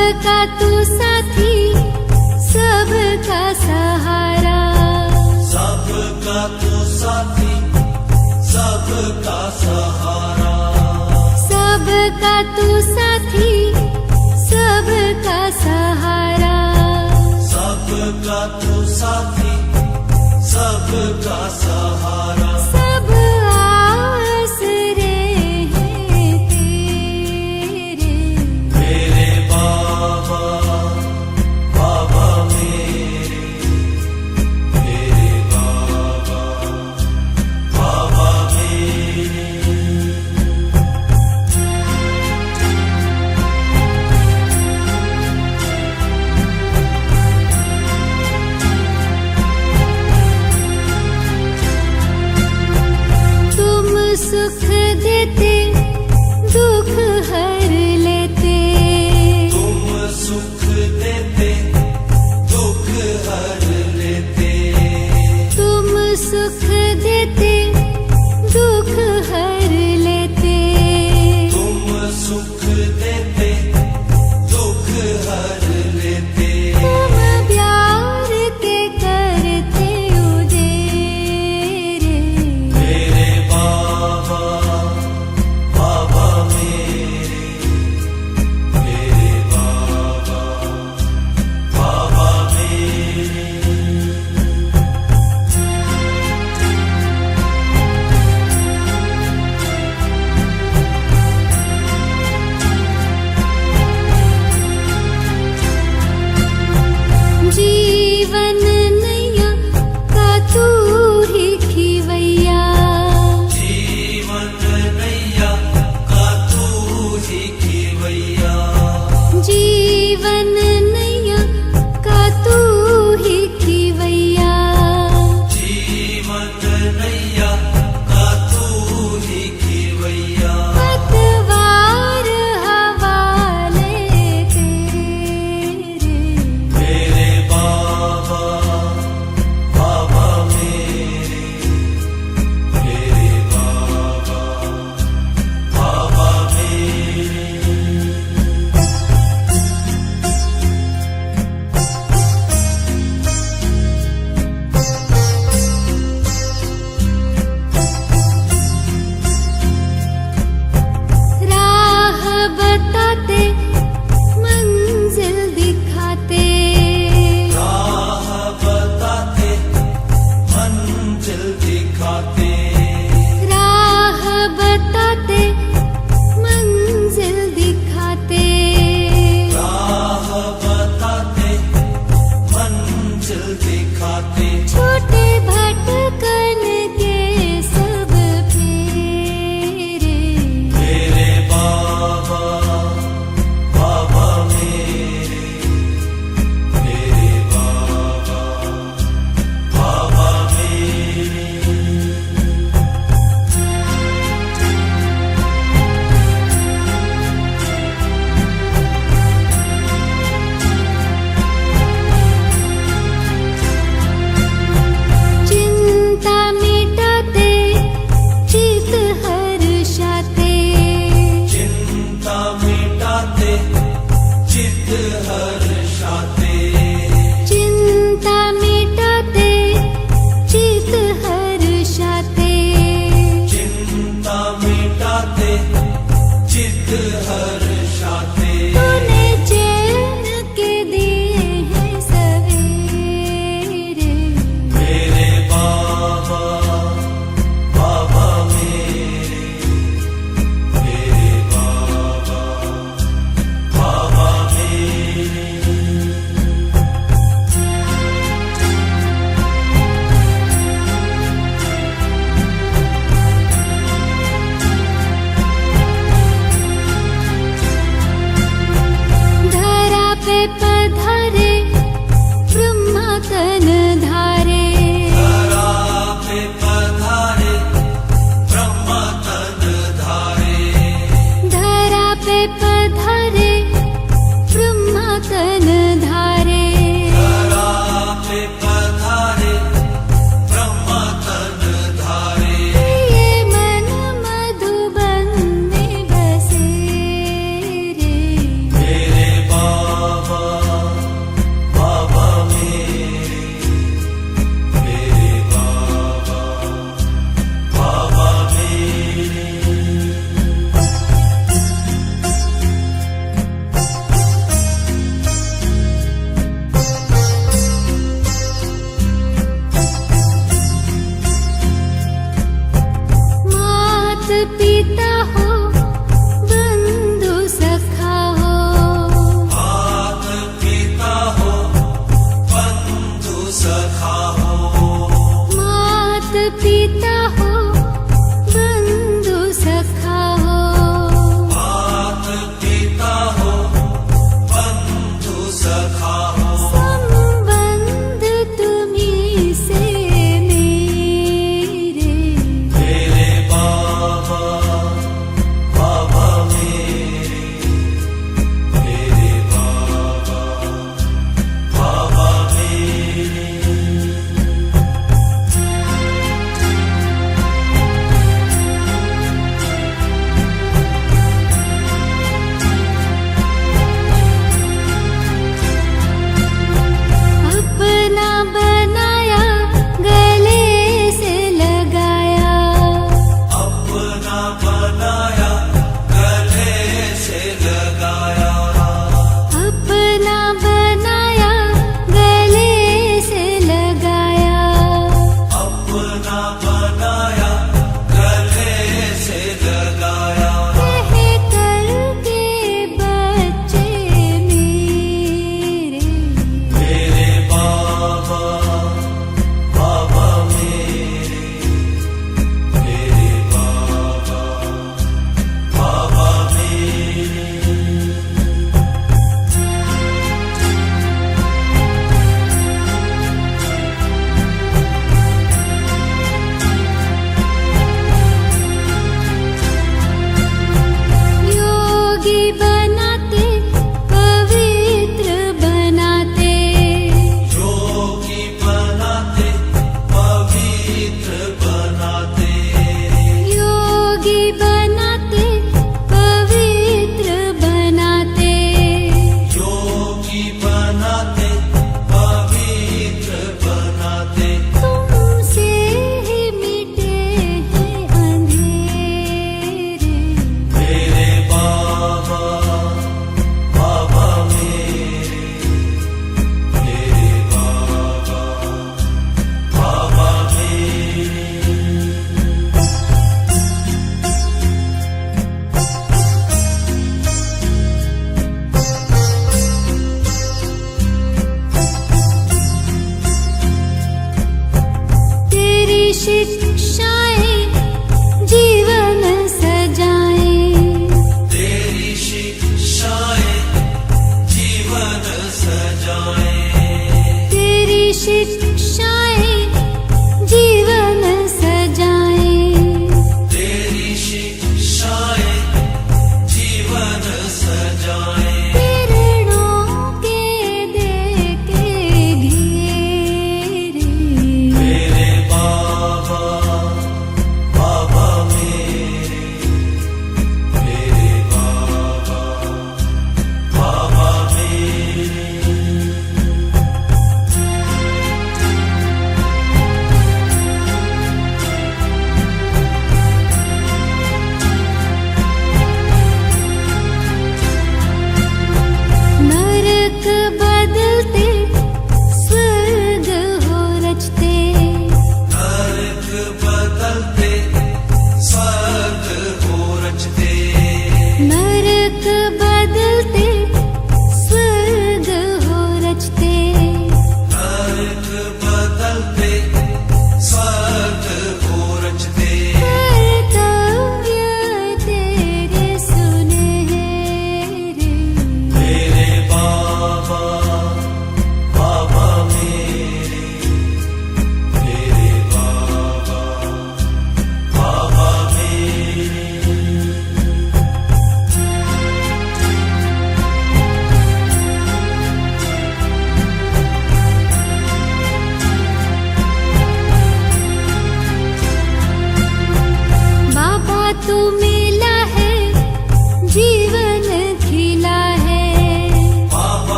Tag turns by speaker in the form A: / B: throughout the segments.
A: सबका तू साथी, सबका सहारा,
B: सबका तू साथी, सबका सहारा,
A: सबका तू साथी, सबका सहारा,
B: सबका तू साथी, सबका सहारा।
A: सब आसरे हैं तेरे,
B: मेरे बाबा, बाबा मेरे, मेरे बाबा, बाबा मेरे।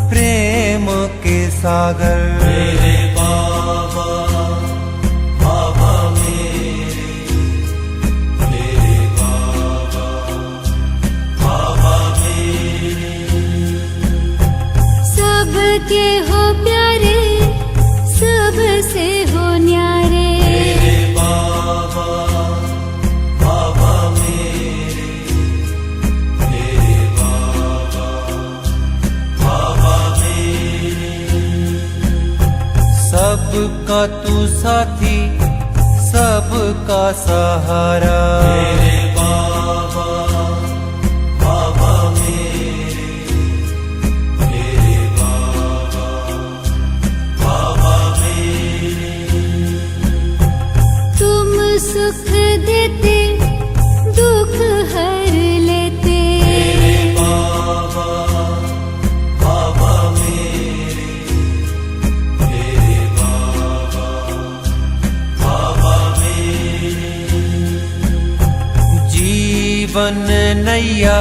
C: प्रेम के सागर।
B: मेरे बाबा बाबा मेरे, मेरे बाबा बाबा मेरे।
A: सबके हो प्यारे, सबसे हो न्यारे।
B: मेरे बाबा बाबा मेरे, मेरे बाबा बाबा मेरे।
C: सबका तू साथी, सबका सहारा।
B: मेरे बाबा बाबा मेरे, मेरे बाबा बाबा मेरे।
A: तुम सुख देते, दुख हर लेते।
B: मेरे बाबा बाबा मेरे, मेरे बाबा बाबा मेरे।
C: जीवन नैया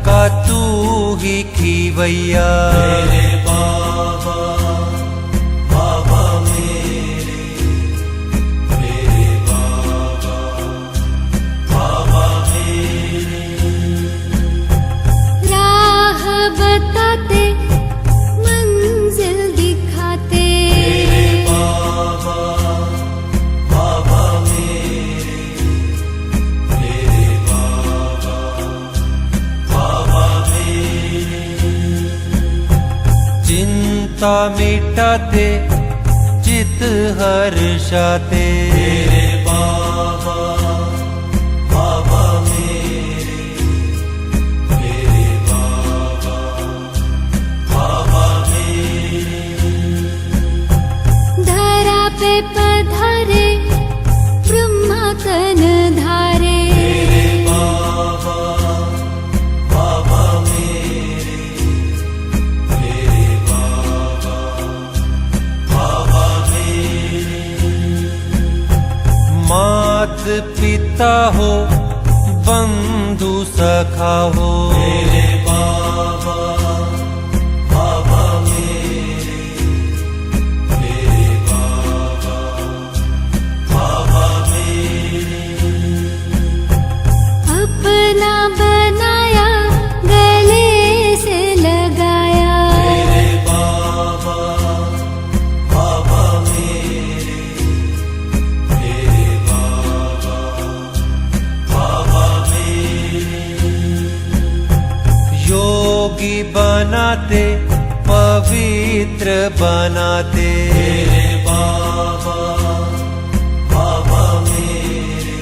C: का तू ही खीवैया।
B: मेरे बाबा बाबा मेरे, मेरे बाबा बाबा मेरे।
A: राह बताते, मंजिल दिखाते।
B: मेरे बाबा बाबा मेरे, मेरे बाबा बाबा मेरे।
C: चिंता मिटाते, चित हर्षाते।
B: मेरे बाबा बाबा मेरे, मेरे बाबा बाबा मेरे।
A: धरा पे पधारे, ब्रह्मा तन धारे।
B: मेरे बाबा बाबा मेरे, मेरे बाबा बाबा मेरे।
C: मात पिता हो, बंधु सखा हो।
B: मेरे बाबा बाबा मेरे, मेरे बाबा बाबा मेरे।
A: अपना बनाया, गले से लगाया।
B: मेरे बाबा बाबा मेरे, मेरे बाबा बाबा मेरे।
C: योगी बनाते, पवित्र बनाते।
B: मेरे बाबा बाबा मेरे,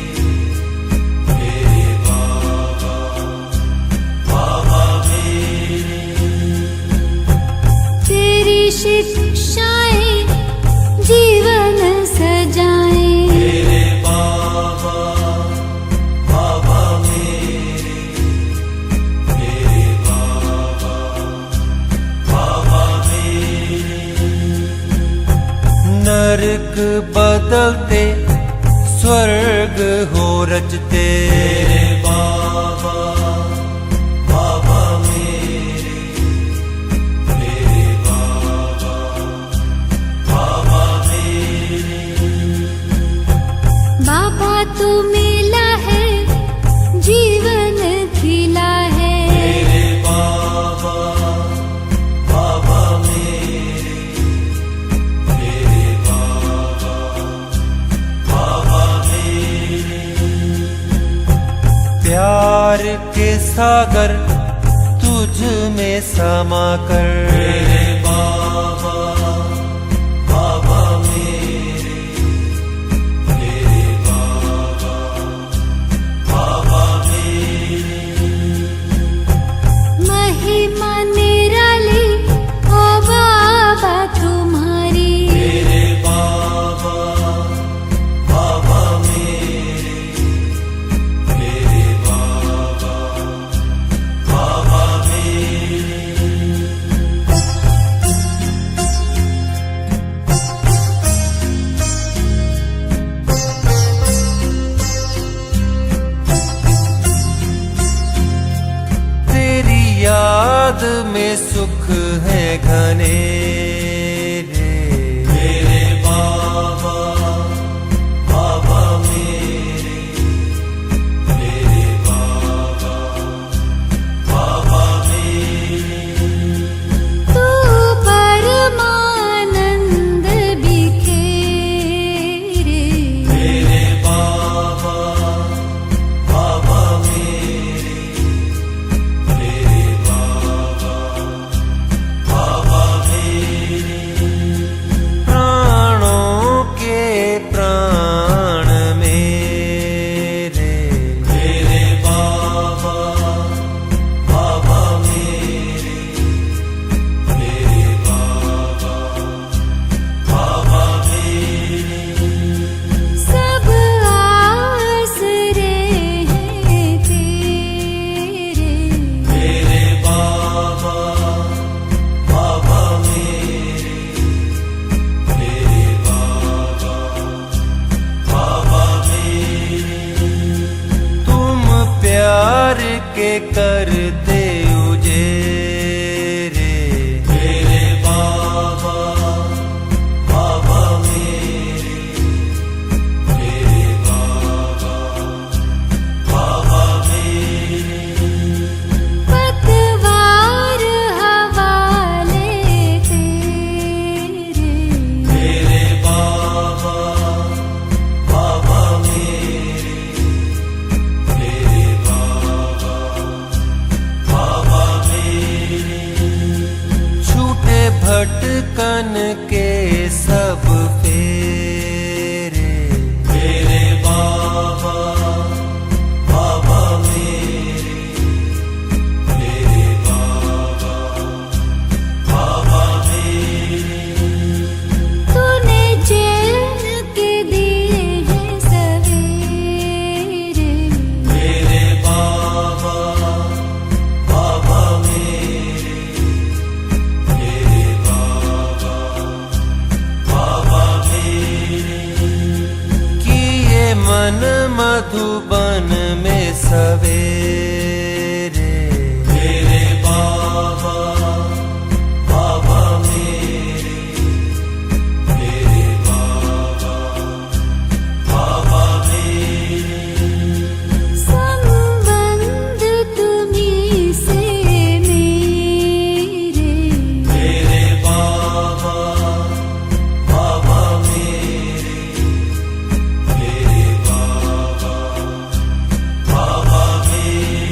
B: मेरे बाबा बाबा मेरे।
A: तेरी शिक्षाएं जीवन सजाएं।
B: मेरे बाबा बाबा मेरे, मेरे बाबा बाबा मेरे।
C: नरक बदलते, स्वर्ग हो रचते।
B: मेरे बाबा बाबा मेरे, मेरे बाबा बाबा मेरे।
A: बाबा तू मिला है, जीवन खिला है।
B: मेरे बाबा बाबा मेरे, मेरे बाबा बाबा मेरे।
C: प्यार के सागर तुझ में समा कर।
B: मेरे बाबा बाबा मेरे, मेरे बाबा बाबा मेरे।
A: महिमा निराली, ओ बाबा तुम्हारी।
B: मेरे बाबा बाबा मेरे, मेरे बाबा बाबा मेरे।
C: याद में सुख है घने रे।
B: मेरे बाबा बाबा मेरे, मेरे बाबा बाबा मेरे।
A: तू परमानंद बिखेरे।
B: मेरे बाबा बाबा मेरे, मेरे बाबा बाबा मेरे।
C: प्राणों के प्राण मेरे।
B: मेरे बाबा बाबा मेरे, मेरे बाबा बाबा मेरे।
A: सब आसरे हैं तेरे।
B: मेरे बाबा बाबा मेरे, मेरे बाबा बाबा मेरे।
C: तुम प्यार के करते उजेरे।
B: मेरे बाबा बाबा मेरे, मेरे बाबा बाबा मेरे।
A: पतवार हवाले तेरे।
B: मेरे बाबा बाबा मेरे, मेरे बाबा बाबा मेरे।
C: छूटे भटकन के सब फेरे।
B: मेरे बाबा बाबा मेरे, मेरे बाबा बाबा मेरे।
A: तूने चैन के दिए हैं सवेरे।
B: मेरे बाबा बाबा मेरे, मेरे बाबा बाबा मेरे।
C: किए मन मधुबन में सवेरे।
B: मेरे बाबा बाबा मेरे, मेरे बाबा बाबा मेरे।
A: संबंध तुम्हीं से मेरे।
B: मेरे बाबा बाबा मेरे, मेरे बाबा बाबा मेरे।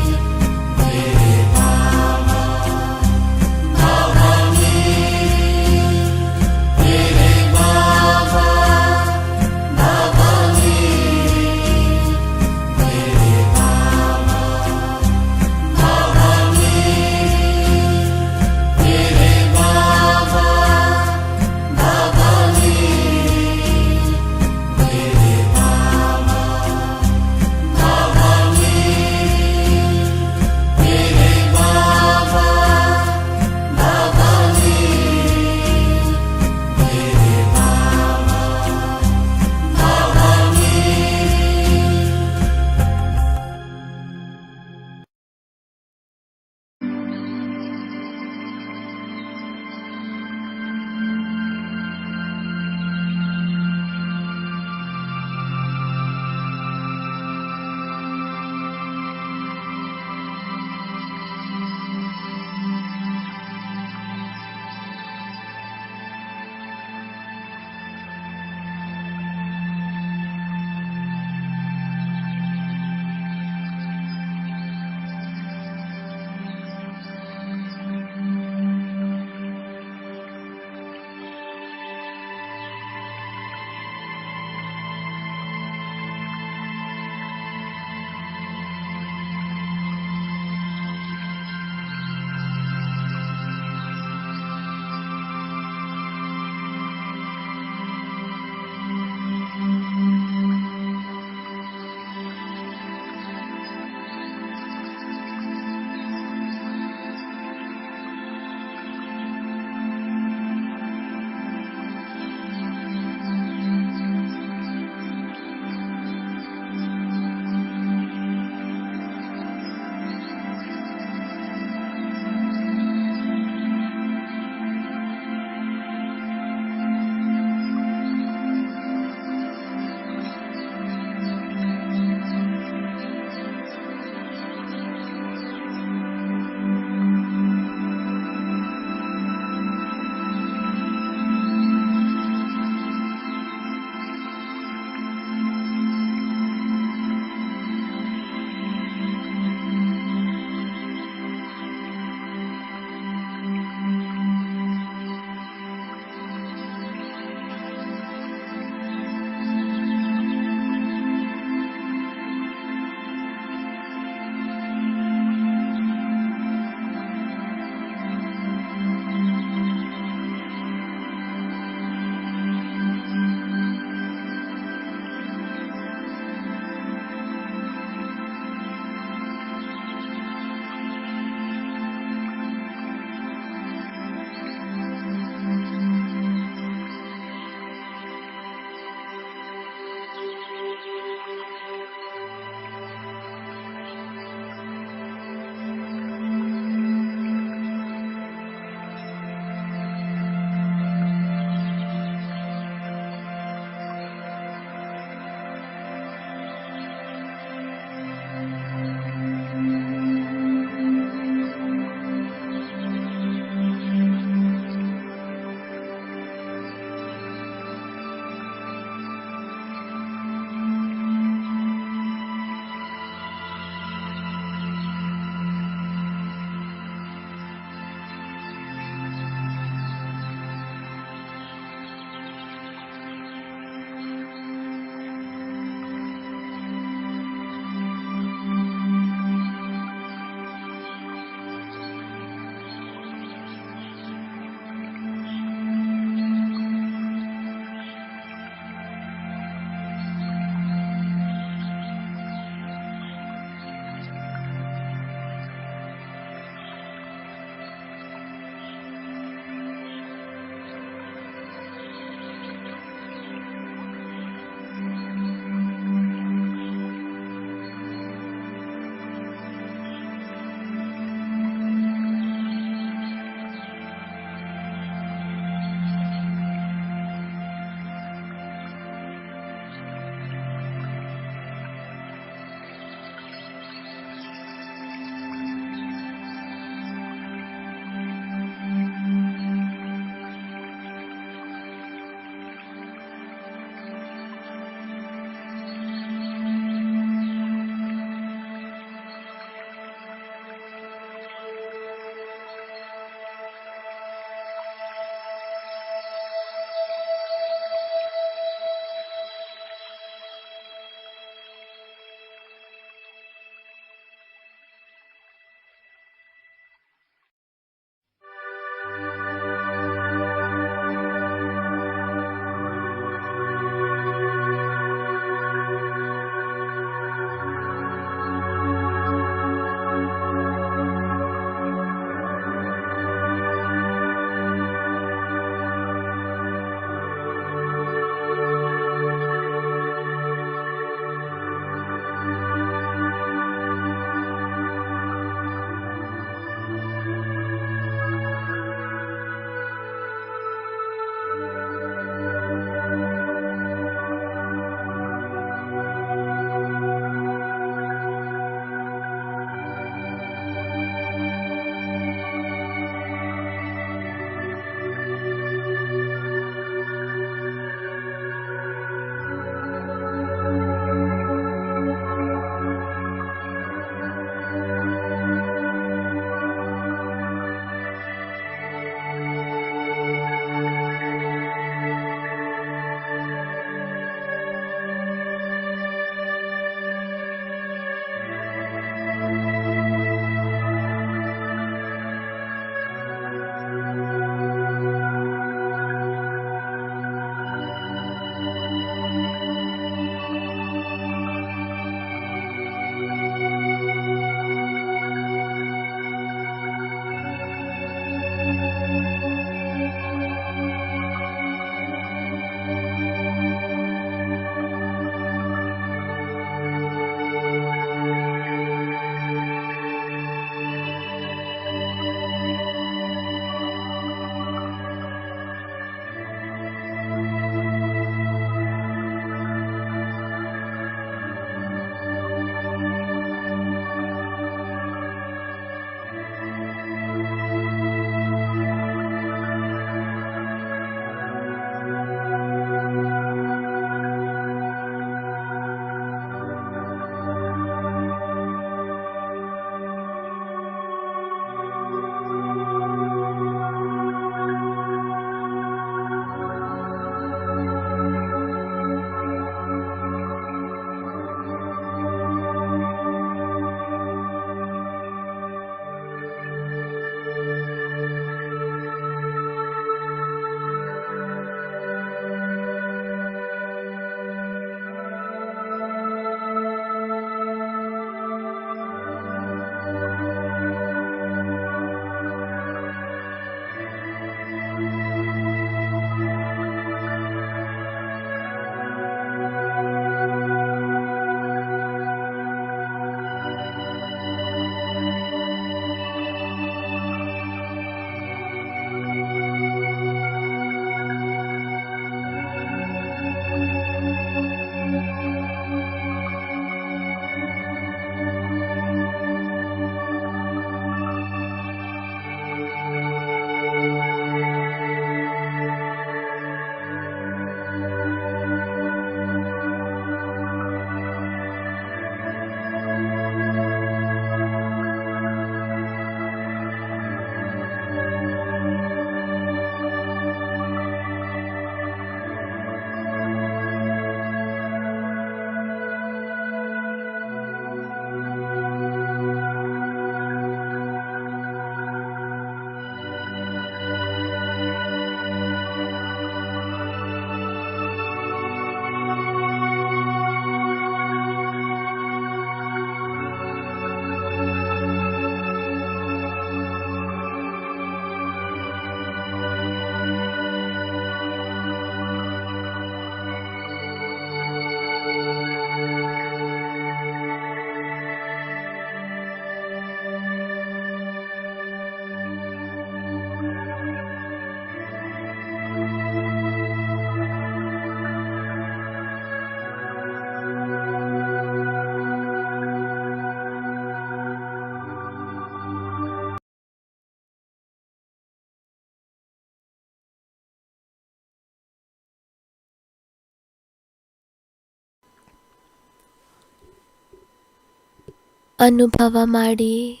D: ಅನುಭವ ಮಾಡಿ.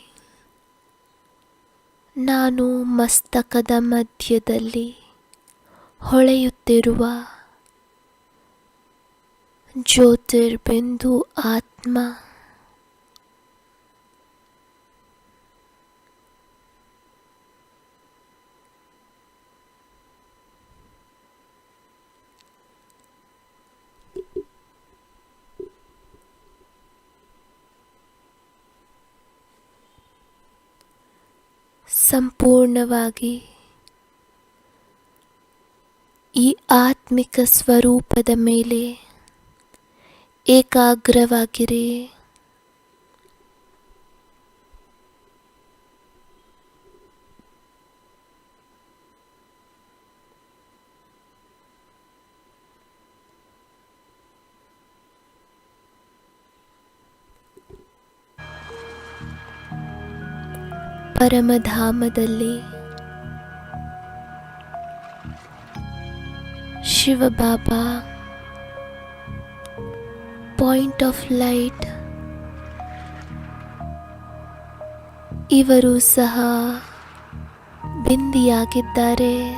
D: ನಾನು ಮಸ್ತಕದ ಮಧ್ಯದಲ್ಲಿ ಹೊಳೆಯುತ್ತಿರುವ ಜ್ಯೋತಿರ್ಬಿಂದು ಆತ್ಮ. ಸಂಪೂರ್ಣವಾಗಿ ಈ ಆತ್ಮಿಕ ಸ್ವರೂಪದ ಮೇಲೆ ಏಕಾಗ್ರವಾಗಿರಿ. ಪರಮಧಾಮದಲ್ಲಿ ಶಿವಬಾಬಾ ಪಾಯಿಂಟ್ ಆಫ್ ಲೈಟ್ ಇವರು ಸಹ ಬಿಂದಿಯಾಗಿದ್ದಾರೆ.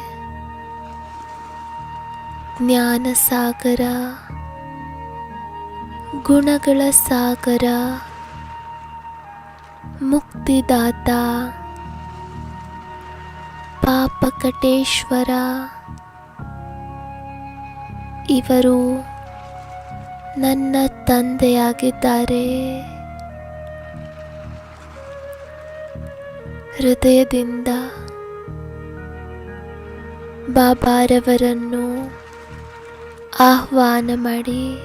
D: ಜ್ಞಾನ ಸಾಗರ, ಗುಣಗಳ ಸಾಗರ, ಮುಕ್ತಿದಾತ, ಪಾಪಕಟೇಶ್ವರ ಇವರು ನನ್ನ ತಂದೆಯಾಗಿದ್ದಾರೆ. ಹೃದಯದಿಂದ ಬಾಬಾರವರನ್ನು ಆಹ್ವಾನ ಮಾಡಿ.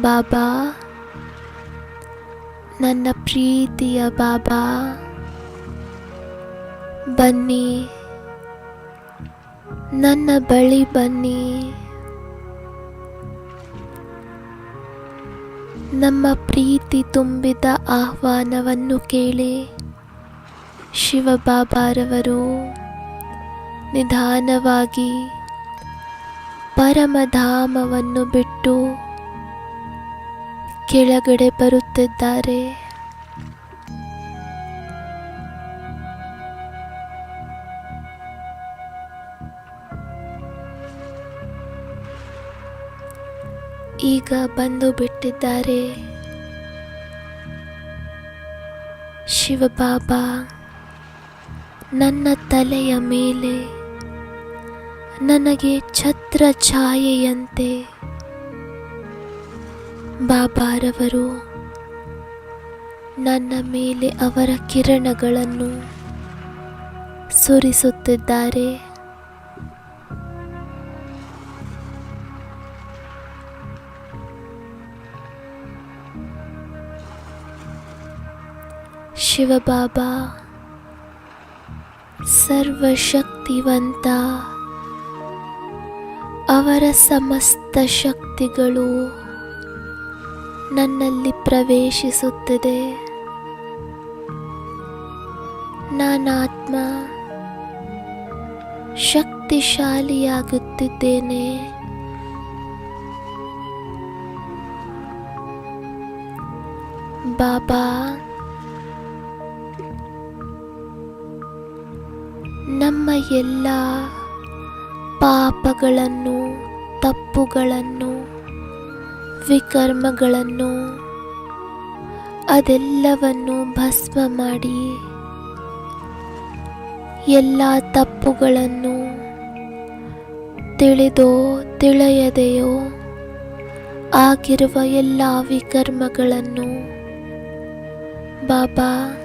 D: ಬಾಬಾ, ನನ್ನ ಪ್ರೀತಿಯ ಬಾಬಾ, ಬನ್ನಿ, ನನ್ನ ಬಳಿ ಬನ್ನಿ. ನಮ್ಮ ಪ್ರೀತಿ ತುಂಬಿದ ಆಹ್ವಾನವನ್ನು ಕೇಳಿ ಶಿವಬಾಬಾರವರು ನಿಧಾನವಾಗಿ ಪರಮಧಾಮವನ್ನು ಬಿಟ್ಟು ಕೆಳಗಡೆ ಬರುತ್ತಿದ್ದಾರೆ. ಈಗ ಬಂದು ಬಿಟ್ಟಿದ್ದಾರೆ. ಶಿವಬಾಬಾ ನನ್ನ ತಲೆಯ ಮೇಲೆ ನನಗೆ ಛತ್ರ ಛಾಯೆಯಂತೆ ಬಾಬಾರವರು ನನ್ನ ಮೇಲೆ ಅವರ ಕಿರಣಗಳನ್ನು ಸುರಿಸುತ್ತಿದ್ದಾರೆ. ಶಿವಬಾಬಾ ಸರ್ವಶಕ್ತಿವಂತ. ಅವರ ಸಮಸ್ತ ಶಕ್ತಿಗಳು ನನ್ನಲ್ಲಿ ಪ್ರವೇಶಿಸುತ್ತಿದೆ. ನಾನಾತ್ಮ ಶಕ್ತಿಶಾಲಿಯಾಗುತ್ತಿದ್ದೇನೆ. ಬಾಬಾ, ನಮ್ಮ ಎಲ್ಲ ಪಾಪಗಳನ್ನು, ತಪ್ಪುಗಳನ್ನು, ವಿಕರ್ಮಗಳನ್ನು ಅದೆಲ್ಲವನ್ನು ಭಸ್ಮ ಮಾಡಿ, ಎಲ್ಲ ತಪ್ಪುಗಳನ್ನು ತಿಳಿದೋ ತಿಳಿಯದೆಯೋ ಆಗಿರುವ ಎಲ್ಲ ವಿಕರ್ಮಗಳನ್ನು ಬಾಬಾ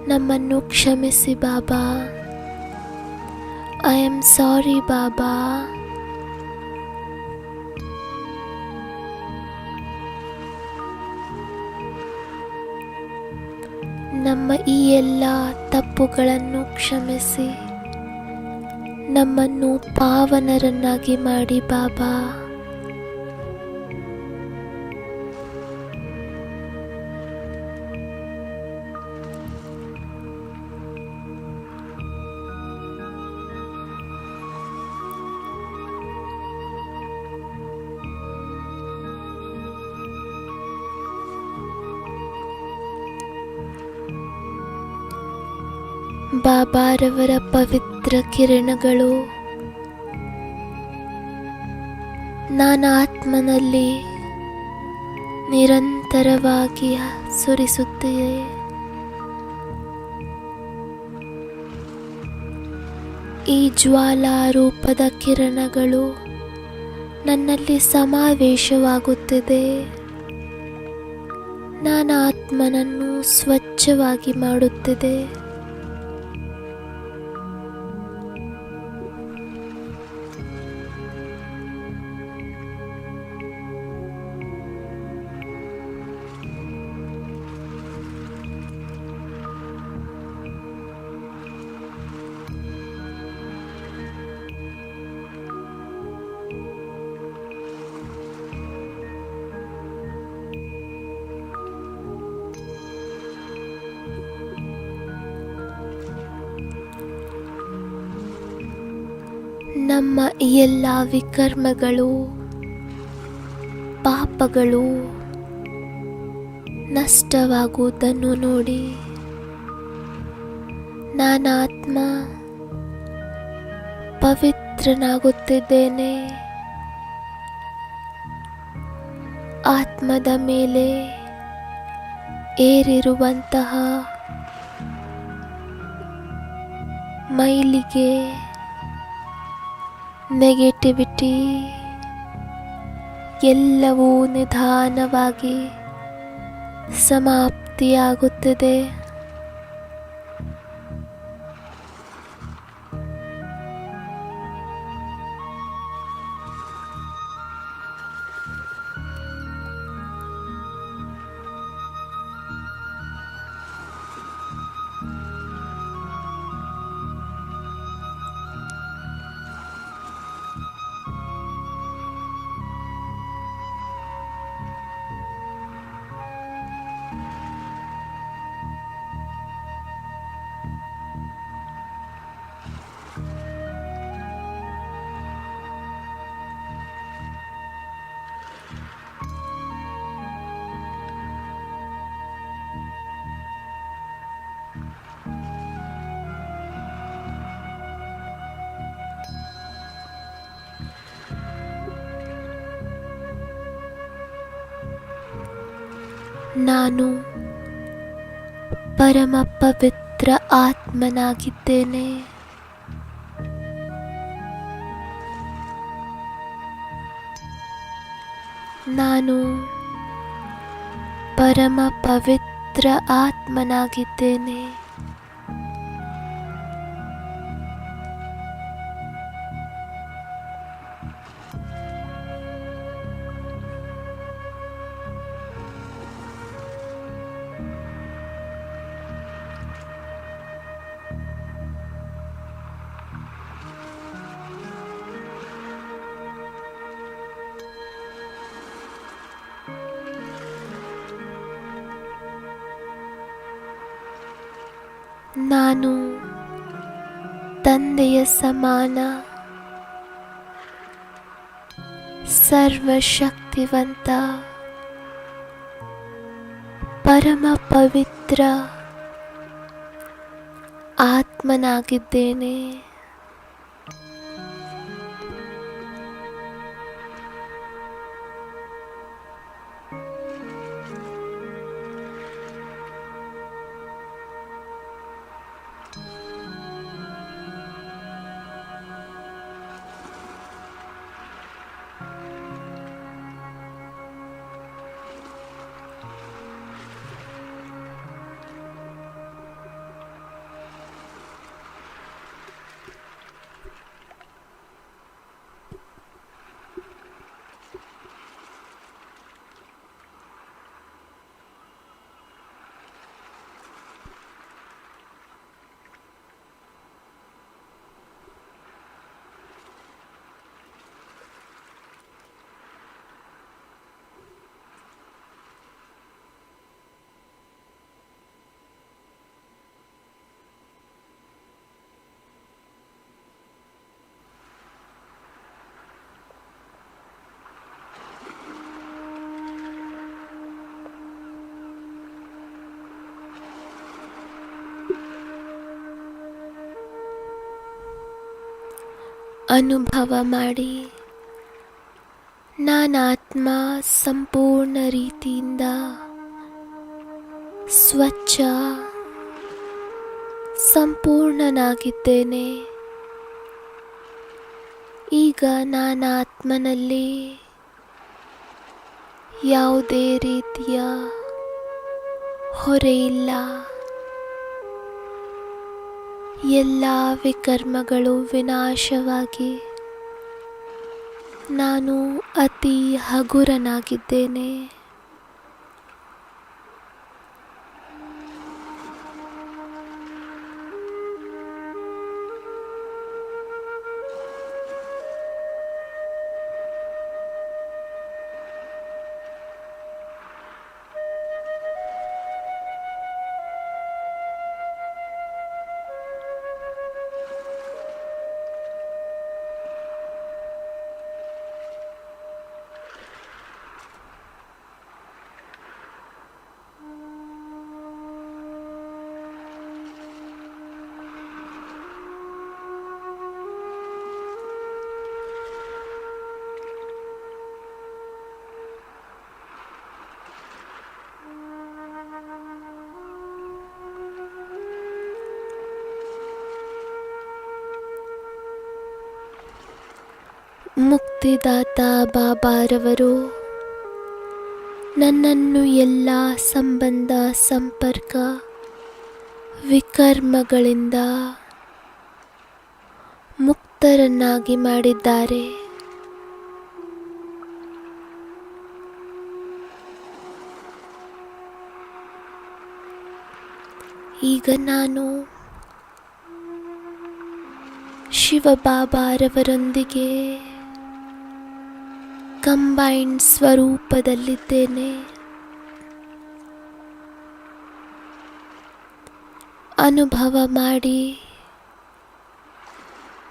D: ನಮ್ಮನ್ನು ಕ್ಷಮಿಸಿ ಬಾಬಾ. ಐ ಆಮ್ ಸಾರಿ ಬಾಬಾ. ನಮ್ಮ ಈ ಎಲ್ಲ ತಪ್ಪುಗಳನ್ನು ಕ್ಷಮಿಸಿ ನಮ್ಮನ್ನು ಪಾವನರನ್ನಾಗಿ ಮಾಡಿ ಬಾಬಾ. ಬಾಬಾರವರ ಪವಿತ್ರ ಕಿರಣಗಳು ನನ್ನ ಆತ್ಮನಲ್ಲಿ ನಿರಂತರವಾಗಿ ಸುರಿಸುತ್ತಿದೆ. ಈ ಜ್ವಾಲಾರೂಪದ ಕಿರಣಗಳು ನನ್ನಲ್ಲಿ ಸಮಾವೇಶವಾಗುತ್ತಿದೆ. ನನ್ನ ಆತ್ಮನನ್ನು ಸ್ವಚ್ಛವಾಗಿ ಮಾಡುತ್ತಿದೆ. ನಮ್ಮ ಈ ಎಲ್ಲ ವಿಕರ್ಮಗಳು, ಪಾಪಗಳು ನಷ್ಟವಾಗುವುದನ್ನು ನೋಡಿ ನಾನು ಆತ್ಮ ಪವಿತ್ರನಾಗುತ್ತಿದ್ದೇನೆ. ಆತ್ಮದ ಮೇಲೆ ಏರಿರುವಂತಹ ಮೈಲಿಗೆ, ನೆಗೆಟಿವಿಟಿ ಎಲ್ಲವೂ ನಿಧಾನವಾಗಿ ಸಮಾಪ್ತಿಯಾಗುತ್ತದೆ. ನಾನು ಪರಮ ಪವಿತ್ರ ಆತ್ಮನಾಗಿದ್ದೇನೆ. ನಾನು ಪರಮ ಪವಿತ್ರ ಆತ್ಮನಾಗಿದ್ದೇನೆ. ನಾನು ತಂದೆಯ ಸಮಾನ ಸರ್ವಶಕ್ತಿವಂತ ಪರಮ ಪವಿತ್ರ ಆತ್ಮನಾಗಿದ್ದೇನೆ. ಅನುಭವ ಮಾಡಿ ನಾನಾತ್ಮ ಸಂಪೂರ್ಣ ರೀತಿಯಿಂದ ಸ್ವಚ್ಛ ಸಂಪೂರ್ಣನಾಗಿದ್ದೇನೆ. ಈಗ ನಾನಾತ್ಮನಲ್ಲಿ ಯಾವುದೇ ರೀತಿಯ ಹೊರೆ ಇಲ್ಲ. ಎಲ್ಲ ವಿಕರ್ಮಗಳು ವಿನಾಶವಾಗಿ ನಾನು ಅತಿ ಹಗುರನಾಗಿದ್ದೇನೆ. ಮುಕ್ತಿದಾತ ಬಾಬಾರವರು ನನ್ನನ್ನು ಎಲ್ಲ ಸಂಬಂಧ ಸಂಪರ್ಕ ವಿಕರ್ಮಗಳಿಂದ ಮುಕ್ತರನ್ನಾಗಿ ಮಾಡಿದ್ದಾರೆ. ಈಗ ನಾನು ಶಿವಬಾಬಾರವರೊಂದಿಗೆ ಕಂಬೈನ್ಡ್ ಸ್ವರೂಪದಲ್ಲಿದ್ದೇನೆ. ಅನುಭವ ಮಾಡಿ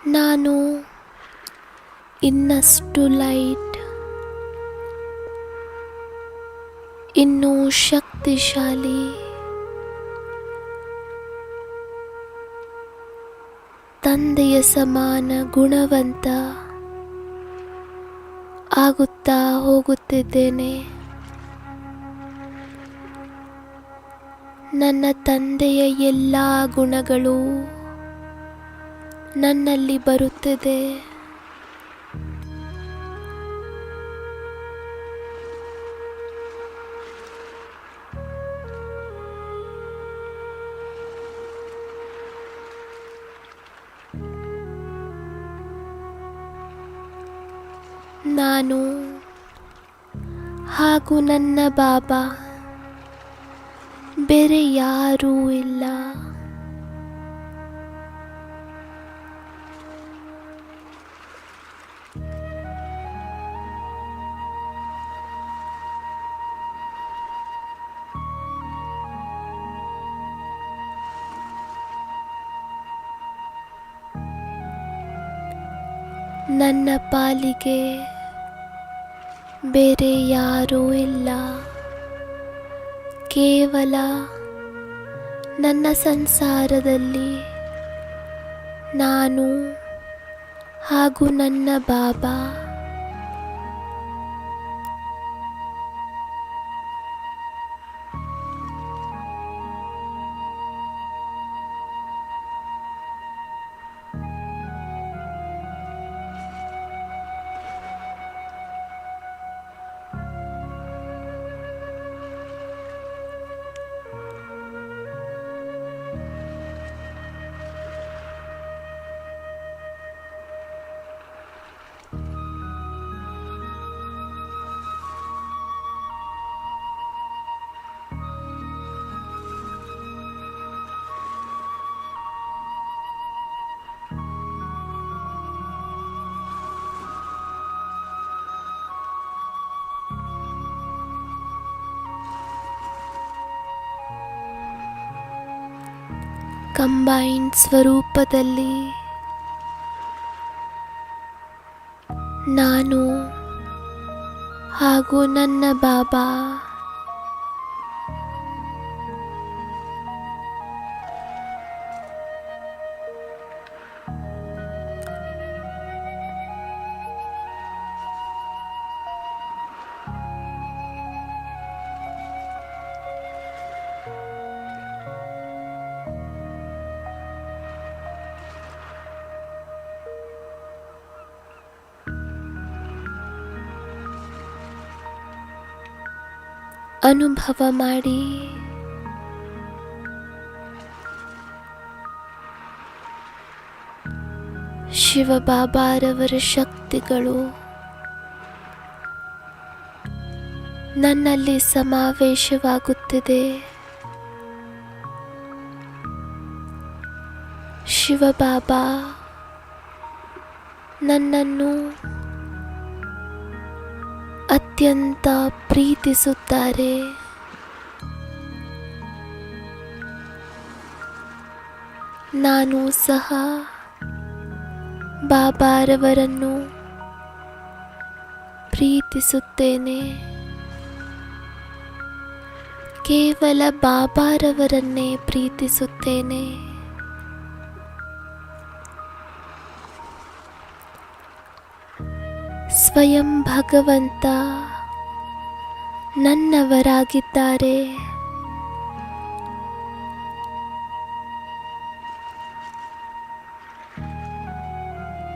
D: ನಾನು ಇನ್ನಷ್ಟು ಲೈಟ್, ಇನ್ನೂ ಶಕ್ತಿಶಾಲಿ, ತಂದೆಯ ಸಮಾನ ಗುಣವಂತ ಆಗುತ್ತಾ ಹೋಗುತ್ತಿದ್ದೇನೆ. ನನ್ನ ತಂದೆಯ ಎಲ್ಲ ಗುಣಗಳು ನನ್ನಲ್ಲಿ ಬರುತ್ತಿದೆ. ನಾನು ಹಾಗೂ ನನ್ನ ಬಾಬಾ ಬೇರೆ ಯಾರೂ ಇಲ್ಲ. ನನ್ನ ಪಾಲಿಗೆ ಬೇರೆ ಯಾರೂ ಇಲ್ಲ. ಕೇವಲ ನನ್ನ ಸಂಸಾರದಲ್ಲಿ ನಾನು ಹಾಗೂ ನನ್ನ ಬಾಬಾ. ಕಂಬೈನ್ಡ್ ಸ್ವರೂಪದಲ್ಲಿ ನಾನು ಹಾಗೂ ನನ್ನ ಬಾಬಾ ಅನುಭವ ಮಾಡಿ. ಶಿವಬಾಬಾರವರ ಶಕ್ತಿಗಳು ನನ್ನಲ್ಲಿ ಸಮಾವೇಶವಾಗುತ್ತಿದೆ. ಶಿವಬಾಬಾ ನನ್ನನ್ನು ಅತ್ಯಂತ ಪ್ರೀತಿಸುತ್ತಾರೆ. ನಾನು ಸಹ ಬಾಬಾರವರನ್ನು ಪ್ರೀತಿಸುತ್ತೇನೆ. ಕೇವಲ ಬಾಬಾರವರನ್ನೇ ಪ್ರೀತಿಸುತ್ತೇನೆ. ಸ್ವಯಂ ಭಗವಂತ ನನ್ನವರಾಗಿದ್ದಾರೆ.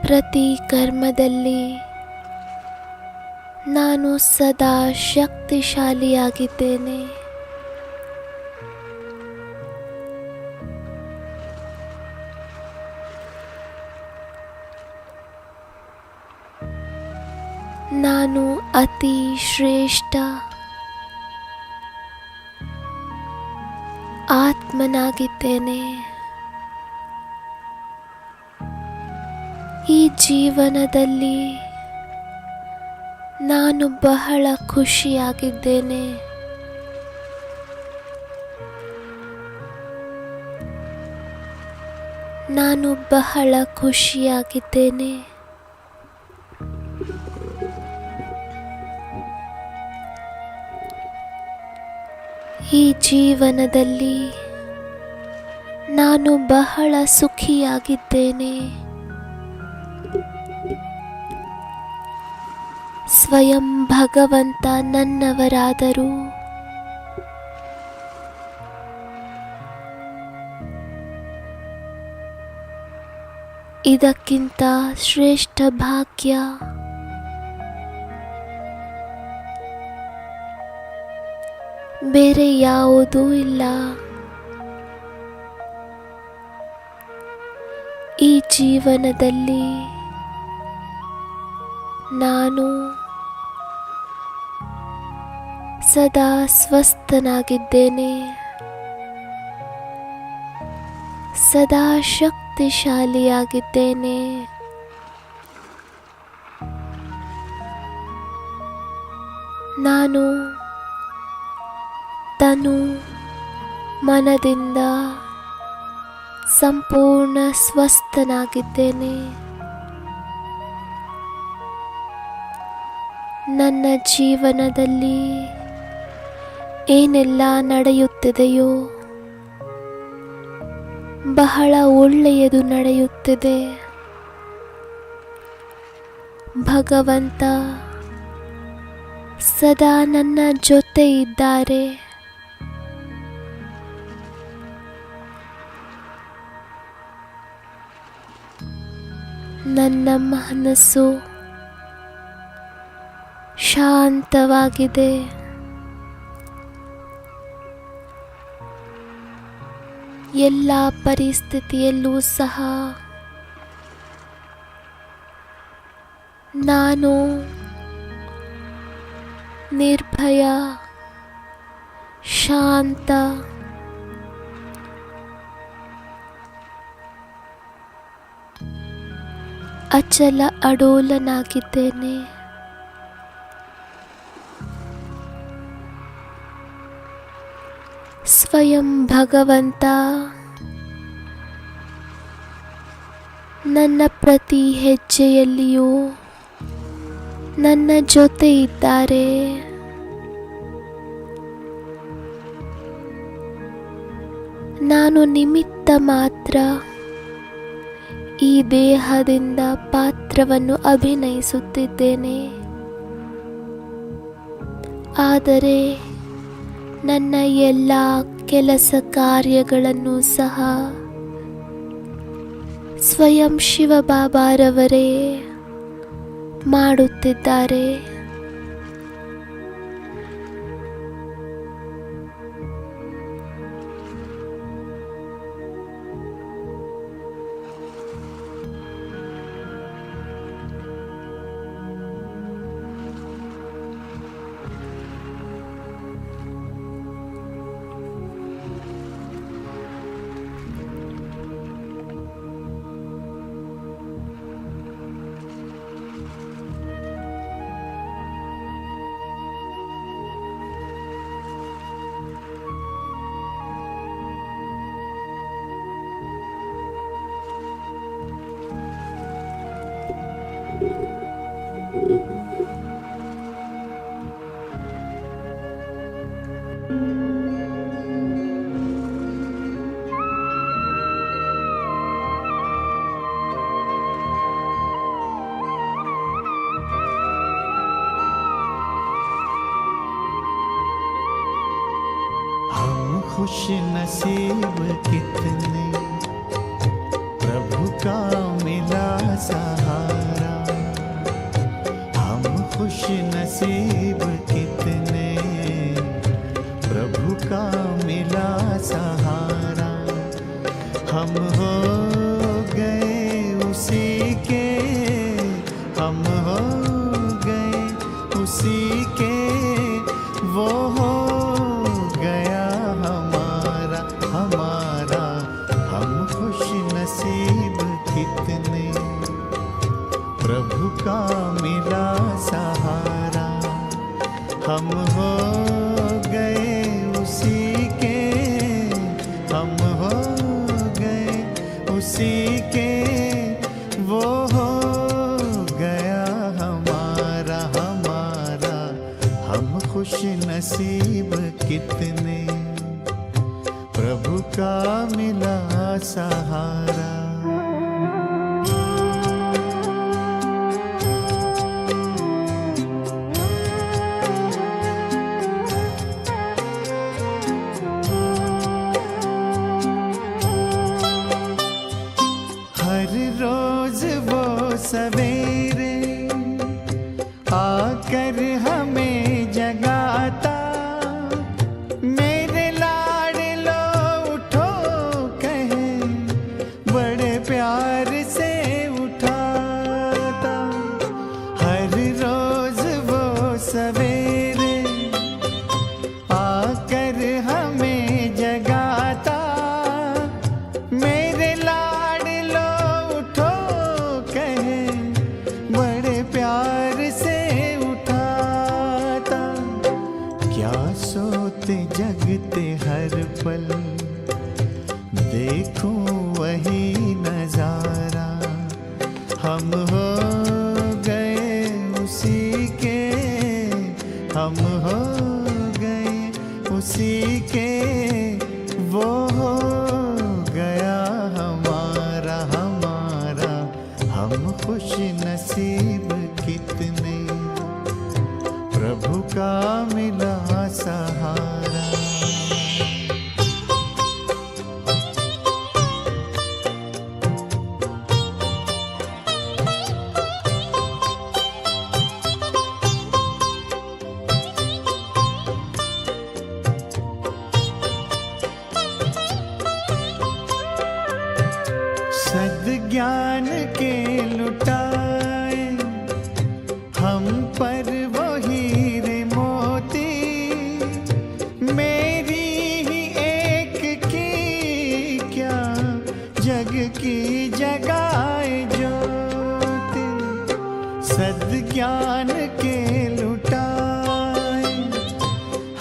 D: ಪ್ರತಿ ಕರ್ಮದಲ್ಲಿ ನಾನು ಸದಾ ಶಕ್ತಿಶಾಲಿಯಾಗಿದ್ದೇನೆ. ನಾನು ಅತಿ ಶ್ರೇಷ್ಠ ಆತ್ಮನಾಗಿದ್ದೇನೆ. ಈ ಜೀವನದಲ್ಲಿ ನಾನು ಬಹಳ ಖುಷಿಯಾಗಿದ್ದೇನೆ. ನಾನು ಬಹಳ ಖುಷಿಯಾಗಿದ್ದೇನೆ. ಈ ಜೀವನದಲ್ಲಿ ನಾನು ಬಹಳ ಸುಖಿಯಾಗಿದ್ದೇನೆ. ಸ್ವಯಂ ಭಗವಂತ ನನ್ನವರಾದರು. ಇದಕ್ಕಿಂತ ಶ್ರೇಷ್ಠ ಭಾಗ್ಯ ಬೇರೆ ಯಾವುದೂ ಇಲ್ಲ. ಈ ಜೀವನದಲ್ಲಿ ನಾನು ಸದಾ ಸ್ವಸ್ಥನಾಗಿದ್ದೇನೆ. ಸದಾ ಶಕ್ತಿಶಾಲಿಯಾಗಿದ್ದೇನೆ. ನಾನು ತನು ಮನದಿಂದ ಸಂಪೂರ್ಣ ಸ್ವಸ್ಥನಾಗಿದ್ದೇನೆ. ನನ್ನ ಜೀವನದಲ್ಲಿ ಏನೆಲ್ಲ ನಡೆಯುತ್ತಿದೆಯೋ ಬಹಳ ಒಳ್ಳೆಯದು ನಡೆಯುತ್ತಿದೆ. ಭಗವಂತ ಸದಾ ನನ್ನ ಜೊತೆ ಇದ್ದಾರೆ. ನನ್ನ ಮನಸ್ಸು ಶಾಂತವಾಗಿದೆ. ಎಲ್ಲ ಪರಿಸ್ಥಿತಿಯಲ್ಲೂ ಸಹ ನಾನು ನಿರ್ಭಯ, ಶಾಂತ, ಅಚಲ ಅಡೋಲನಾಗಿದ್ದೇನೆ. ಸ್ವಯಂ ಭಗವಂತ ನನ್ನ ಪ್ರತಿ ಹೆಜ್ಜೆಯಲ್ಲಿಯೂ ನನ್ನ ಜೊತೆ ಇದ್ದಾರೆ. ನಾನು ನಿಮಿತ್ತ ಮಾತ್ರ ಈ ದೇಹದಿಂದ ಪಾತ್ರವನ್ನು ಅಭಿನಯಿಸುತ್ತಿದ್ದೇನೆ. ಆದರೆ ನನ್ನ ಎಲ್ಲ ಕೆಲಸ ಕಾರ್ಯಗಳನ್ನು ಸಹ ಸ್ವಯಂ ಶಿವಬಾಬಾರವರೇ ಮಾಡುತ್ತಿದ್ದಾರೆ.
E: हम खुश नसीब कितने, प्रभु का मिला सहारा। हम खुश नसीब कितने, प्रभु का मिला सहारा। हम हो गए उसी के, हम हो गए उसी के, वो हो गया हमारा हमारा। हम खुश नसीब कितने, प्रभु का मिला सहारा। हम हो गए उसी के, हम हो गए उसी के, वो हो गया हमारा हमारा। हम खुश नसीब कितने, प्रभु का मिला सहारा। हर रोज वो सवेरे आकर हमें जगाता। मेरे लाडलो उठो कहे, बड़े प्यार से उठाता। हर रोज वो सवेरे आकर हमें जगाता। मेरे लाडलो उठो कहे, बड़े प्यार से उठाता। क्या सोते जगते हर पल, देखूं वही नजारा। हम हो गए उसी के, हम हो गए उसी के, वो हो गया हमारा हमारा। हम खुश नसीब कितने, प्रभु का मिला सहारा। सद्ज्ञान के लुटाए हम पर वो हीरे मोती। मेरी ही एक की क्या, जग की जगाए ज्योति। सद्ज्ञान के लुटाए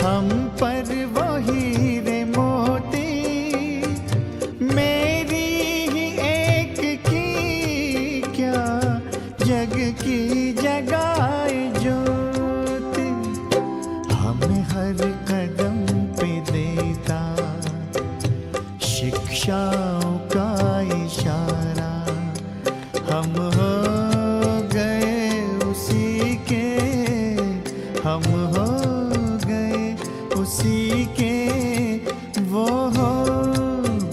E: हम पर वो हीरे मोती। मेरी ही एक की क्या, जग की जगाए ज्योति। हमें हर कदम पे देता शिक्षाओं का इशारा। हम हो गए उसी के, हम हो गए उसी के, वो हो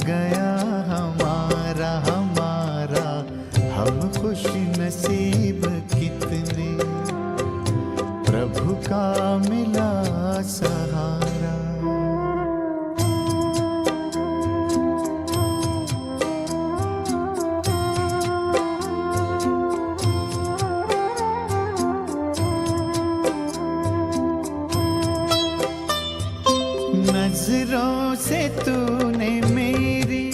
E: गया हमारा हमारा। हम खुश नसीब कितने, प्रभु का मिला सहारा। नजरों से तूने मेरी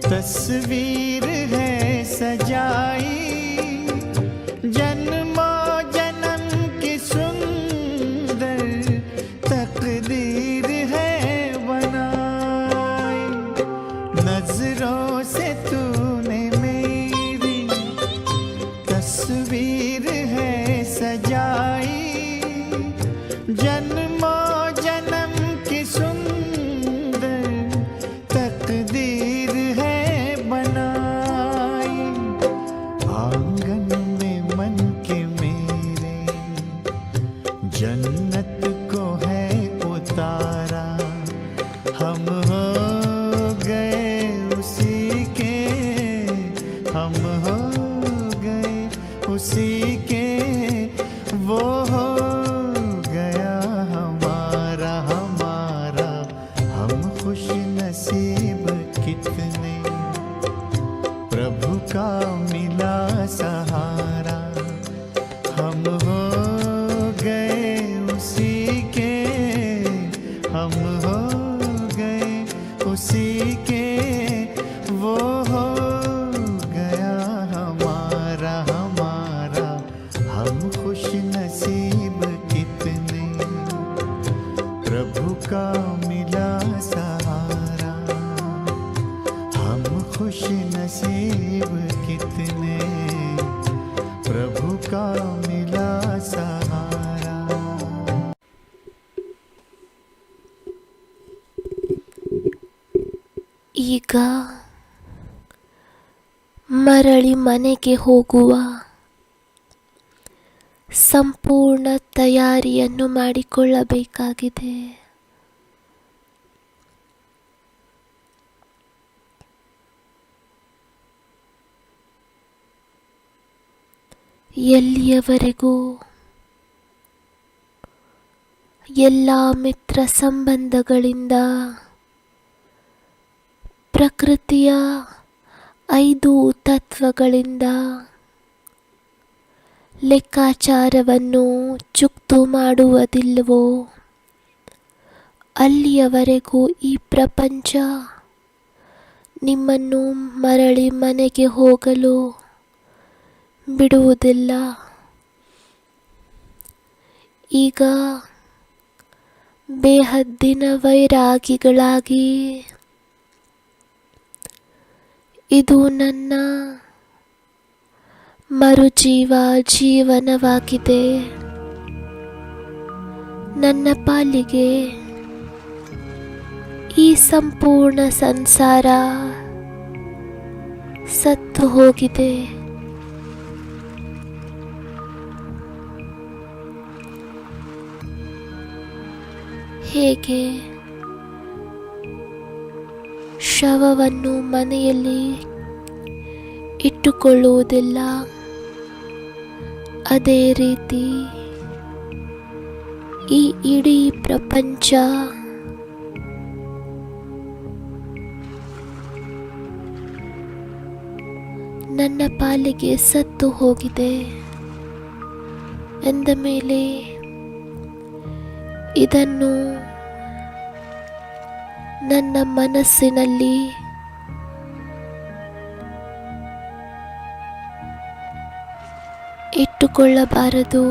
E: तस्वीर है सजाई। जन्मों जन्म की सुंदर तकदीर है बनाई। नजरों से तूने मेरी तस्वीर तस्वीर है सजाई, जन्मों जन्म की सुंदर तकदीर है बनाई। आंगन में मन के मेरे जन्नत को है उतारा, हम हो गए उसी के, हम हो गए उसी के, वो हो गया हमारा हमारा। हम खुश नसीब कितने, प्रभु का मिला सहारा। हम हो गए उसी के, हम हो गए उसी के, वो हो गया हमारा हमारा। हम खुश नसीब कितने, प्रभु का मिला सहारा। हम खुश नसीब कितने, प्रभु का मिला सहारा।
D: ಈಗ ಮರಳಿ ಮನೆಗೆ ಹೋಗುವ ಸಂಪೂರ್ಣ ತಯಾರಿಯನ್ನು ಮಾಡಿಕೊಳ್ಳಬೇಕಾಗಿದೆ. ಎಲ್ಲಿಯವರೆಗೂ ಎಲ್ಲ ಮಿತ್ರ ಸಂಬಂಧಗಳಿಂದ ಪ್ರಕೃತಿಯ 5 ತತ್ವಗಳಿಂದ ಲೆಕ್ಕಾಚಾರವನ್ನು ಚುಕ್ತು ಮಾಡುವುದಿಲ್ಲವೋ ಅಲ್ಲಿಯವರೆಗೂ ಈ ಪ್ರಪಂಚ ನಿಮ್ಮನ್ನು ಮರಳಿ ಮನೆಗೆ ಹೋಗಲು ಬಿಡುವುದಿಲ್ಲ. ಈಗ ಬೇಹದ್ದಿನ ವೈರಾಗಿಗಳಾಗಿ ಇದು ನನ್ನ ಮರುಜೀವ ಜೀವನವಾಗಿದೆ. ನನ್ನ ಪಾಲಿಗೆ ಈ ಸಂಪೂರ್ಣ ಸಂಸಾರ ಸತ್ತು ಹೋಗಿದೆ. ಹೇಗೆ ಶವವನ್ನು ಮನೆಯಲ್ಲಿ ಇಟ್ಟುಕೊಳ್ಳುವುದಿಲ್ಲ, ಅದೇ ರೀತಿ ಈ ಇಡೀ ಪ್ರಪಂಚ ನನ್ನ ಪಾಲಿಗೆ ಸತ್ತು ಹೋಗಿದೆ ಎಂದ ಮೇಲೆ ಇದನ್ನು ನನ್ನ ಮನಸ್ಸಿನಲ್ಲಿ ಇಟ್ಟುಕೊಳ್ಳಬಾರದು.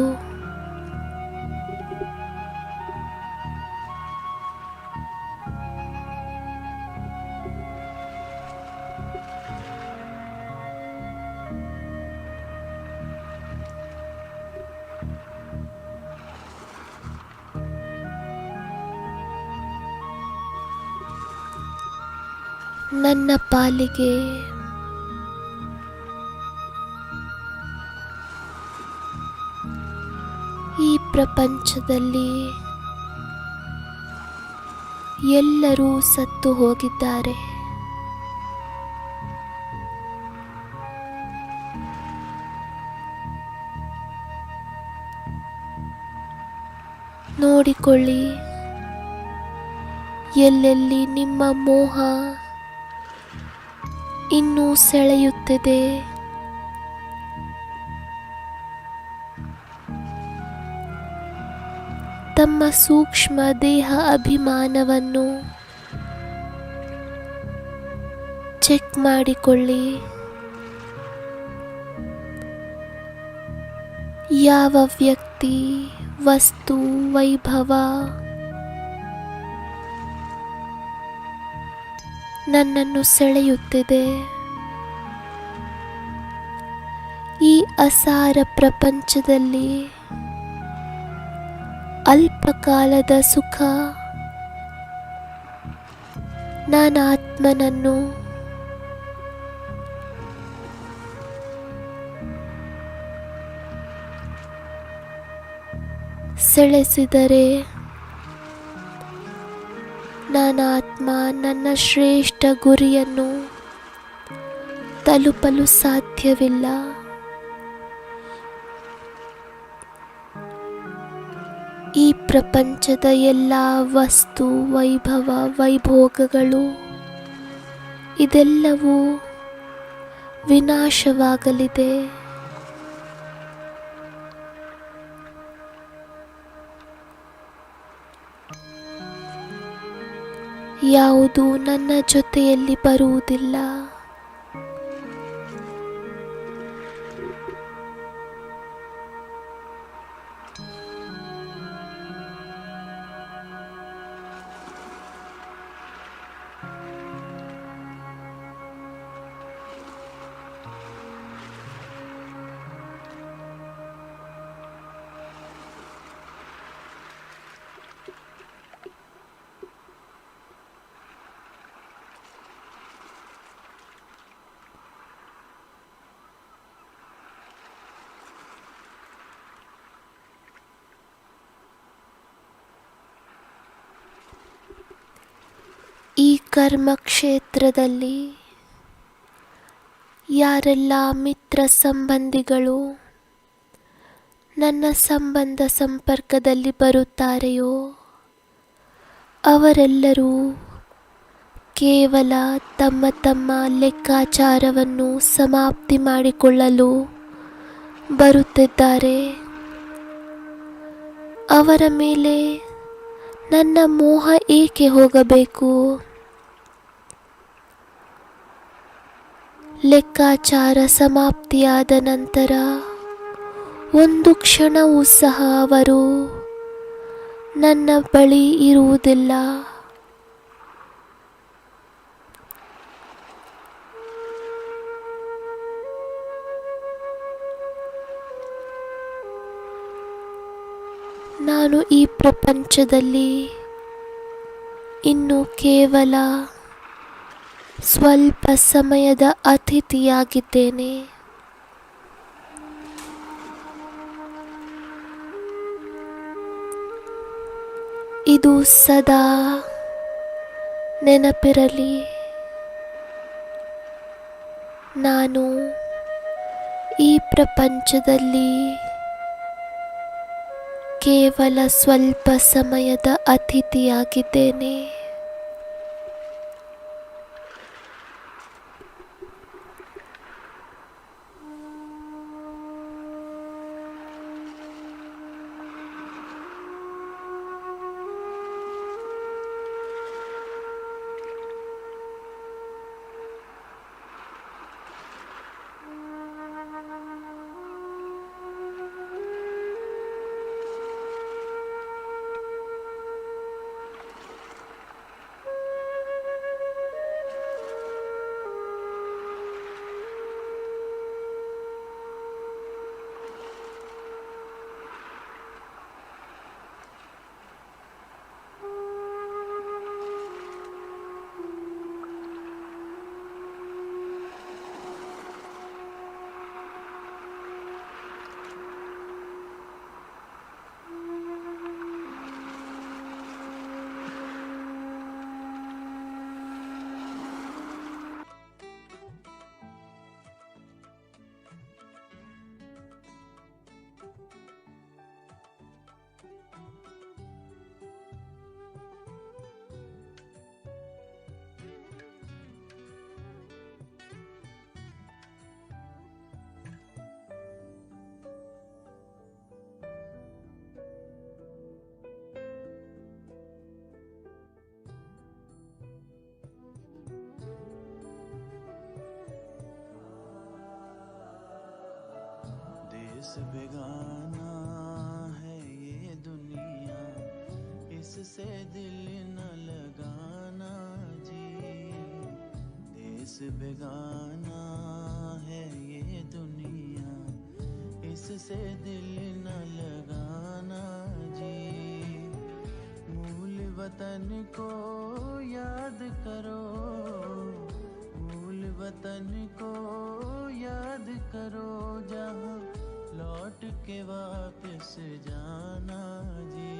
D: ನನ್ನ ಪಾಲಿಗೆ ಈ ಪ್ರಪಂಚದಲ್ಲಿ ಎಲ್ಲರೂ ಸತ್ತು ಹೋಗಿದ್ದಾರೆ. ನೋಡಿಕೊಳ್ಳಿ, ಎಲ್ಲೆಲ್ಲಿ ನಿಮ್ಮ ಮೋಹ ಇನ್ನೂ ಸೆಳೆಯುತ್ತಿದೆ. ತಮ್ಮ ಸೂಕ್ಷ್ಮ ದೇಹ ಅಭಿಮಾನವನ್ನು ಚೆಕ್ ಮಾಡಿಕೊಳ್ಳಿ. ಯಾವ ವ್ಯಕ್ತಿ, ವಸ್ತು, ವೈಭವ ನನ್ನನ್ನು ಸೆಳೆಯುತ್ತಿದೆ. ಈ ಅಸಾರ ಪ್ರಪಂಚದಲ್ಲಿ ಅಲ್ಪಕಾಲದ ಸುಖ ನಾನಾತ್ಮನನ್ನು ಸೆಳೆಸಿದರೆ ನಾನಾತ್ಮ ನನ್ನ ಶ್ರೇಷ್ಠ ಗುರಿಯನ್ನು ತಲುಪಲು ಸಾಧ್ಯವಿಲ್ಲ. ಈ ಪ್ರಪಂಚದ ಎಲ್ಲ ವಸ್ತು ವೈಭವ ವೈಭೋಗಗಳು ಇದೆಲ್ಲವೂ ವಿನಾಶವಾಗಲಿದೆ. ಯಾವುದು ನನ್ನ ಜೊತೆಯಲ್ಲಿ ಬರುವುದಿಲ್ಲ. ಈ ಕರ್ಮಕ್ಷೇತ್ರದಲ್ಲಿ ಯಾರೆಲ್ಲ ಮಿತ್ರ ಸಂಬಂಧಿಗಳು ನನ್ನ ಸಂಬಂಧ ಸಂಪರ್ಕದಲ್ಲಿ ಬರುತ್ತಾರೆಯೋ ಅವರೆಲ್ಲರೂ ಕೇವಲ ತಮ್ಮ ತಮ್ಮ ಲೆಕ್ಕಾಚಾರವನ್ನು ಸಮಾಪ್ತಿ ಮಾಡಿಕೊಳ್ಳಲು ಬರುತ್ತಿದ್ದಾರೆ. ಅವರ ಮೇಲೆ ನನ್ನ ಮೋಹ ಏಕೆ ಹೋಗಬೇಕು? ಲೆಕ್ಕಾಚಾರ ಸಮಾಪ್ತಿಯಾದ ನಂತರ ಒಂದು ಕ್ಷಣವೂ ಸಹ ಅವರು ನನ್ನ ಬಳಿ ಇರುವುದಿಲ್ಲ. ನಾನು ಈ ಪ್ರಪಂಚದಲ್ಲಿ ಇನ್ನು ಕೇವಲ ಸ್ವಲ್ಪ ಸಮಯದ ಅತಿಥಿಯಾಗಿದ್ದೇನೆ. ಇದು ಸದಾ ನೆನಪಿರಲಿ. ನಾನು ಈ ಪ್ರಪಂಚದಲ್ಲಿ ಕೇವಲ ಸ್ವಲ್ಪ ಸಮಯದ ಅತಿಥಿಯಾಗಿದ್ದೇನೆ.
E: देश बेगाना है ये दुनिया, इससे दिल न लगाना जी। देश बेगाना है ये दुनिया, इससे दिल न लगाना जी। मूल वतन को याद करो, मूल वतन को याद करो, जहाँ लौट के वापस जाना जी।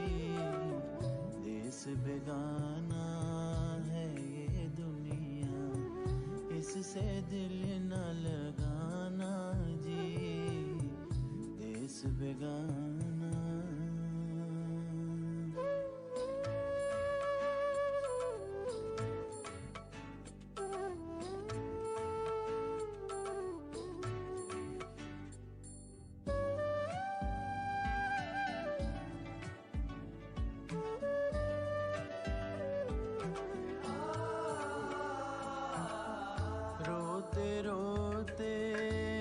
E: देश बेगाना है ये दुनिया, इससे दिल न लगाना जी। देश बेगाना। रोते रोते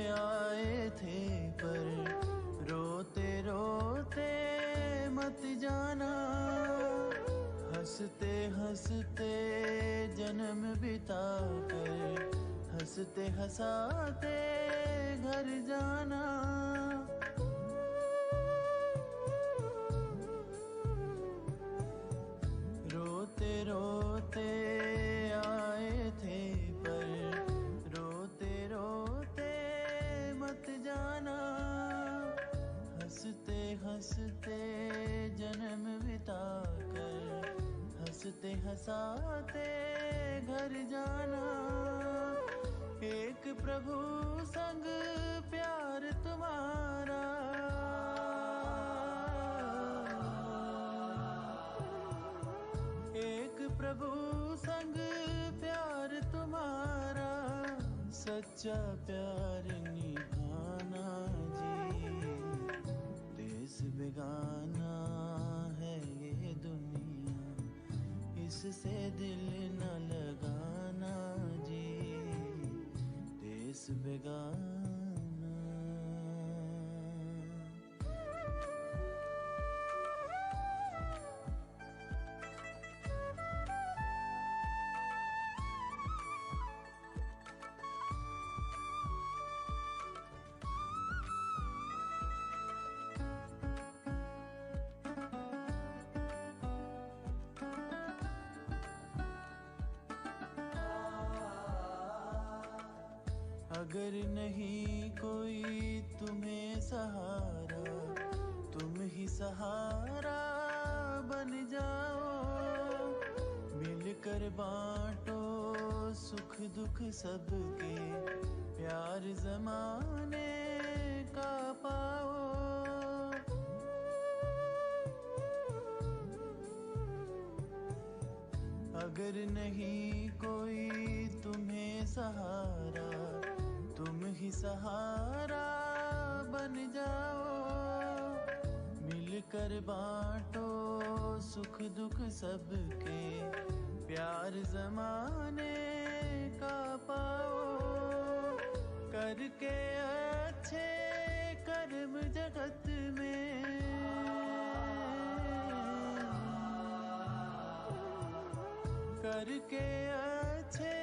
E: आए थे पर रोते रोते मत जाना। हंसते हंसते जन्म बिता कर हंसते हंसाते घर जाना। रोते रोते आए थे पर रोते रोते मत जाना। हंसते हंसते जन्म बिता कर हंसते हंसाते घर जाना। एक प्रभु संग प्यार तुम्हारा, एक प्रभु संग प्यार तुम्हारा, सच्चा प्यार निभाना जी। देश बेगाना है ये दुनिया, इससे दिल न लगाना जी। देश बेगाना। अगर नहीं कोई तुम्हें सहारा, तुम ही सहारा बन जाओ। मिलकर बांटो सुख दुख सबके, प्यार जमाने का पाओ। अगर नहीं कोई तुम्हें सहारा, तुम ही सहारा बन जाओ। मिलकर बांटो सुख दुख सबके, प्यार जमाने का पाओ। करके अच्छे कर्म जगत में, करके अच्छे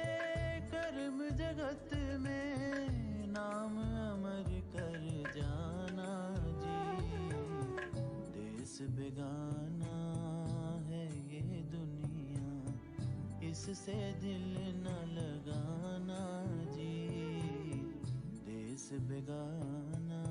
E: कर्म जगत में, नाम अमर कर जाना जी। देश बेगाना है ये दुनिया, इससे दिल न लगाना जी। देश बेगाना।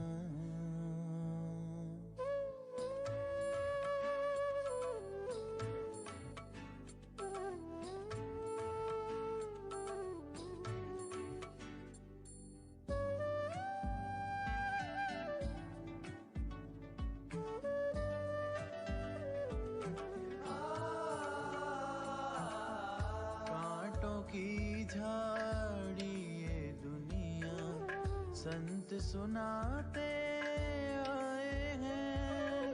E: की झाड़ी ये दुनिया, संत सुनाते आए हैं।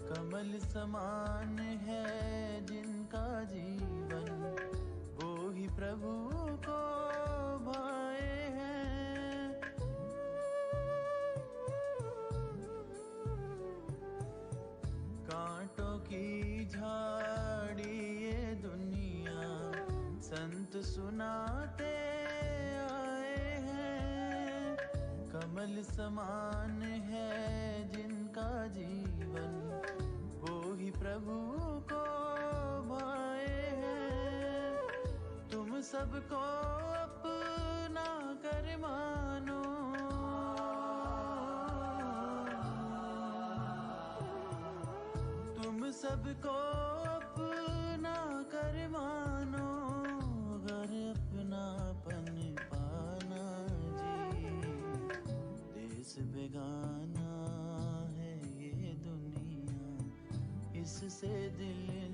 E: कमल समान है जिनका जीवन, वो ही प्रभु को भाए हैं। कांटों की झाड़ी ये दुनिया, संत सुनाते आए हैं। कमल समान है सबको अपना कर मानो, तुम सबको अपना कर मानो, घर अपनापन पाना जी। देश बेगाना है ये दुनिया, इससे दिल